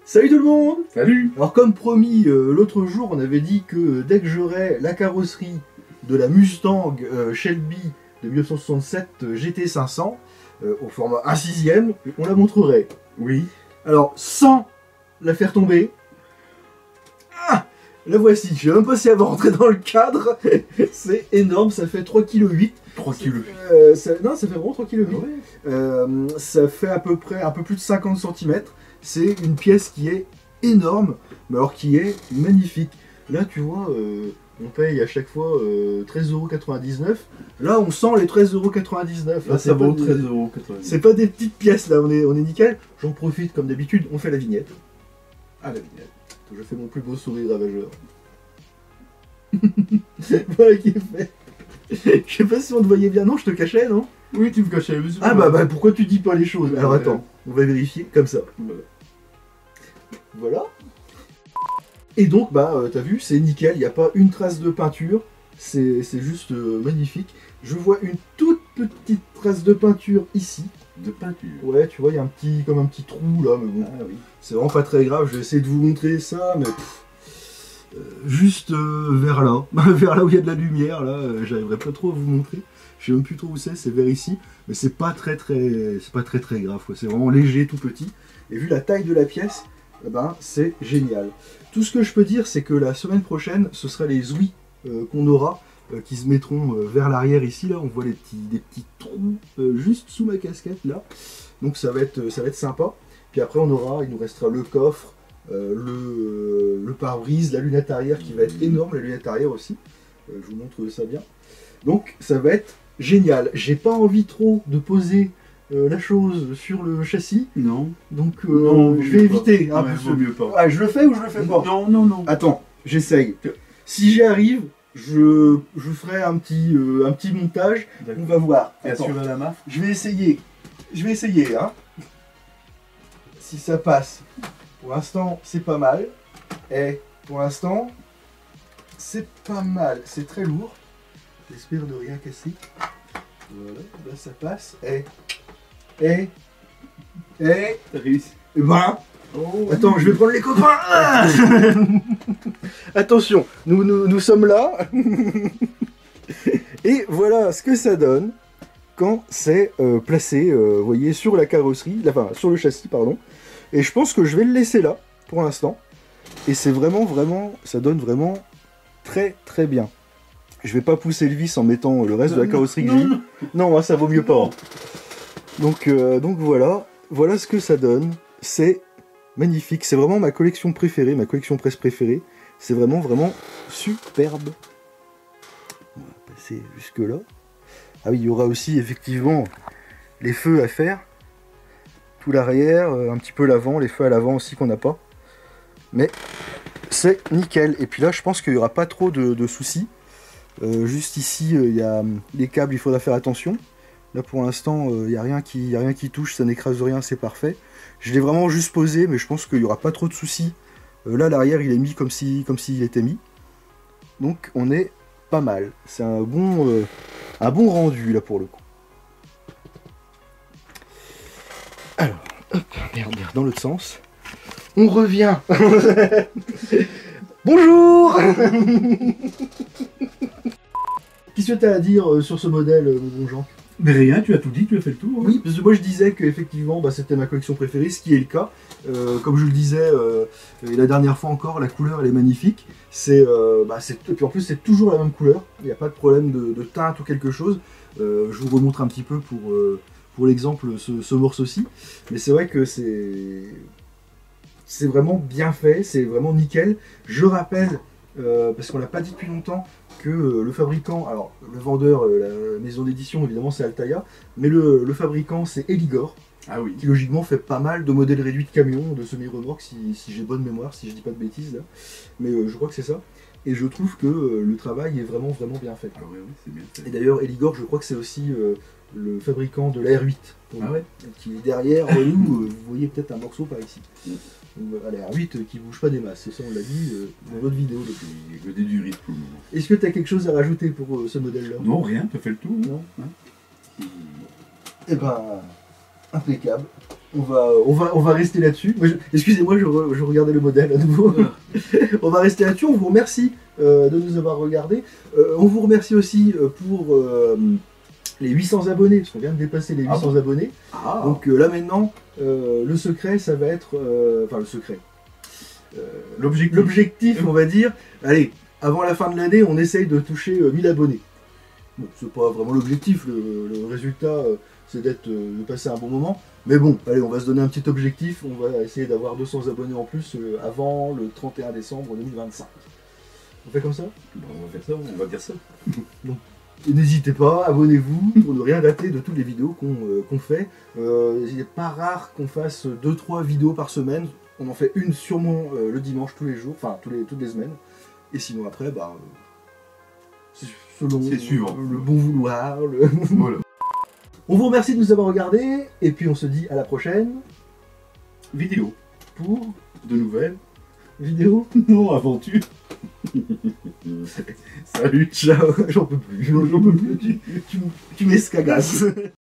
Salut tout le monde! Salut! Alors comme promis l'autre jour, on avait dit que dès que j'aurais la carrosserie de la Mustang Shelby de 1967 GT500 au format 1/6, on la montrerait. Oui. Alors sans la faire tomber, la voici. Je sais même pas si elle va rentrer dans le cadre. C'est énorme, ça fait 3,8 kg. 3 kg. Non, ça fait vraiment 3,8 kg. Ça fait à peu près un peu plus de 50 cm. C'est une pièce qui est énorme, mais alors qui est magnifique. Là, tu vois, on paye à chaque fois 13,99 €. Là, on sent les 13,99 €. Là, ça vaut 13,99 €. C'est pas des petites pièces, là, on est nickel. J'en profite, comme d'habitude, on fait la vignette. Ah, la vignette. Je fais mon plus beau sourire ravageur. Voilà qui est fait. Je sais pas si on te voyait bien. Non, je te cachais, non? Oui, tu me cachais. Ah bah pourquoi tu dis pas les choses? Alors attends, on va vérifier comme ça. Voilà. Et donc t'as vu, c'est nickel, il n'y a pas une trace de peinture, c'est juste magnifique. Je vois une toute petite trace de peinture ici. De peinture? Ouais, tu vois, il y a comme un petit trou là, mais bon, oui. C'est vraiment pas très grave, je vais essayer de vous montrer ça, mais juste vers là, vers là où il y a de la lumière, là, j'arriverai pas trop à vous montrer. Je sais même plus trop où c'est vers ici, mais c'est pas très grave, c'est vraiment léger, tout petit. Et vu la taille de la pièce, c'est génial. Tout ce que je peux dire, c'est que la semaine prochaine, ce sera les ouïes qu'on aura, qui se mettront vers l'arrière ici, là, on voit des petits trous juste sous ma casquette, là. Donc ça va être sympa. Puis après, il nous restera le coffre, le pare-brise, la lunette arrière qui va être énorme, la lunette arrière aussi. Je vous montre ça bien. Donc ça va être génial. J'ai pas envie trop de poser la chose sur le châssis. Non. Donc non, je vais éviter. Ouais, vaut mieux pas. Ah, je le fais ou je le fais pas? Non, non, non. Attends, j'essaye. Si j'y arrive, je ferai un petit montage. On va voir. Et assurer la marque. Je vais essayer. Hein. Si ça passe. Pour l'instant, c'est pas mal. Et pour l'instant, c'est pas mal. C'est très lourd. J'espère ne rien casser. Voilà, là ça passe. T'as réussi. Et ben. Oh, attends, je vais prendre les copains. Attention, nous sommes là. Et voilà ce que ça donne quand c'est placé, vous voyez, sur la carrosserie, enfin sur le châssis, pardon. Et je pense que je vais le laisser là pour l'instant. Et c'est vraiment, ça donne vraiment très très bien. Je vais pas pousser le vis en mettant le reste de la carrosserie que j'ai. Non, ça vaut mieux pas. Donc voilà ce que ça donne. C'est magnifique. C'est vraiment ma collection préférée, ma collection presse préférée. C'est vraiment superbe. On va passer jusque là. Ah oui, il y aura aussi effectivement les feux à faire. Tout l'arrière, un petit peu l'avant, les feux à l'avant aussi qu'on n'a pas. Mais c'est nickel. Et puis là, je pense qu'il n'y aura pas trop de soucis. Juste ici, il y a les câbles, il faudra faire attention. Là pour l'instant, il n'y a rien qui touche, ça n'écrase rien, c'est parfait. Je l'ai vraiment juste posé, mais je pense qu'il n'y aura pas trop de soucis. Là, l'arrière, il est mis comme s'il était mis. Donc on est pas mal. C'est un bon rendu là pour le coup. Alors, hop, merde, dans l'autre sens. On revient. Bonjour. Qu'est-ce que tu as à dire sur ce modèle, mon bon Jean? Mais rien, tu as tout dit, tu as fait le tour. Oui, parce que moi je disais qu'effectivement c'était ma collection préférée, ce qui est le cas. Comme je le disais la dernière fois encore, la couleur elle est magnifique. Et puis en plus c'est toujours la même couleur, il n'y a pas de problème de teinte ou quelque chose. Je vous remontre un petit peu pour l'exemple ce morceau-ci. Mais c'est vrai que c'est vraiment bien fait, c'est vraiment nickel. Je rappelle, parce qu'on l'a pas dit depuis longtemps, que le fabricant, alors le vendeur, la maison d'édition évidemment c'est Altaïa, mais le fabricant c'est Eligor, ah oui, qui logiquement fait pas mal de modèles réduits de camions, de semi-remorques, si j'ai bonne mémoire, si je dis pas de bêtises là, mais je crois que c'est ça. Et je trouve que le travail est vraiment bien fait. Ah oui, c'est bien fait. Et d'ailleurs Eligor, je crois que c'est aussi le fabricant de la R8, qui est derrière nous, vous voyez peut-être un morceau par ici. La R8 qui bouge pas des masses, ça on l'a dit dans l'autre vidéo. Il y a que des durées pour le moment. Est-ce que tu as quelque chose à rajouter pour ce modèle-là? Non, rien, tu as fait le tour. Non. Eh ben, impeccable. on va rester là-dessus. Excusez-moi, je regardais le modèle à nouveau. On va rester là-dessus. On vous remercie de nous avoir regardés. On vous remercie aussi pour les 800 abonnés, parce qu'on vient de dépasser les 800 abonnés. Ah. Donc là maintenant, le secret, ça va être... Enfin, le secret. L'objectif, on va dire... Allez, avant la fin de l'année, on essaye de toucher 1000 abonnés. Bon, c'est pas vraiment l'objectif. Le résultat, c'est de passer un bon moment. Mais bon, allez, on va se donner un petit objectif. On va essayer d'avoir 200 abonnés en plus avant le 31 décembre 2025. On fait comme ça? Bon, on va faire ça, on va dire ça. Donc, n'hésitez pas, abonnez-vous pour ne rien rater de toutes les vidéos qu'on fait. Il n'est pas rare qu'on fasse 2-3 vidéos par semaine. On en fait une sûrement le dimanche tous les jours, enfin toutes les semaines. Et sinon après, bah, c'est selon le bon vouloir. Voilà. On vous remercie de nous avoir regardés, et puis on se dit à la prochaine Vidéo. pour De nouvelles. vidéo. Non, aventure. Salut. Ciao, j'en peux plus, tu m'escagasses.